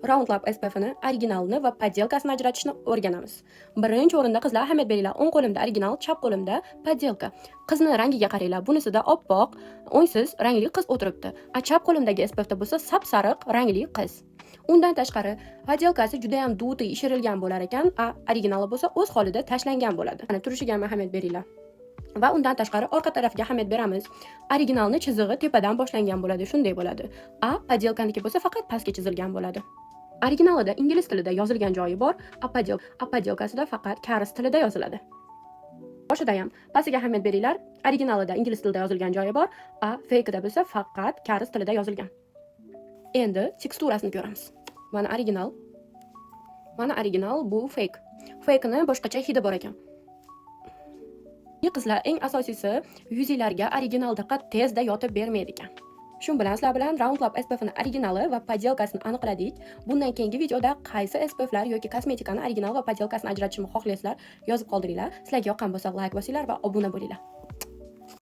Roundlab SPF'ni originalini va poddelkasini ajratishni o'rganamiz. Birinchi o'rinda qizlar ahamiyat beringlar. O'ng qo'limda original, chap qo'limda poddelka. Qizni rangiga qaranglar. Bunisida oppoq, o'ngsiz rangli qiz o'tiribdi. Chap qo'limdagi SPFda bo'lsa sap-sariq rangli qiz. Undan tashqari, poddelkasi juda ham duti ishirilgan bo'lar ekan, originali bo'lsa o'z holida tashlangan bo'ladi. Mana turishiga ham ahamiyat beringlar. Va undan tashqari orqa tarafga ahamiyat beramiz. Originalni chizig'i tepadan boshlangan bo'ladi, shunday bo'ladi. Poddelkaniki bo'lsa faqat pastga chizilgan bo'ladi. Originalida ingliz tilida yozilgan joyi bor, poddelkasida faqat karis tilida yoziladi. Boshida ham pastiga ahamiyat beringlar. Originalida ingliz tilida yozilgan joyi bor, fake'da bo'lsa faqat karis tilida yozilgan. Endi teksturasini ko'ramiz. Mana original, bu fake. Fake'ni boshqacha hidi bor ekan. Qizlar eng asosiysi yuzinglarga original diqqat tezda yotib bermaydi ekan. Shu bilan sizlar bilan Roundlab SPF'ni originali va poddelkasini aniqladik. Bundan keyingi videoda qaysi SPF'lar yoki kosmetikani original va poddelkasini ajratishni xohlaysizlar, yozib qoldiringlar. Sizlarga yoqqan bo'lsa like bosinglar va obuna bo'linglar.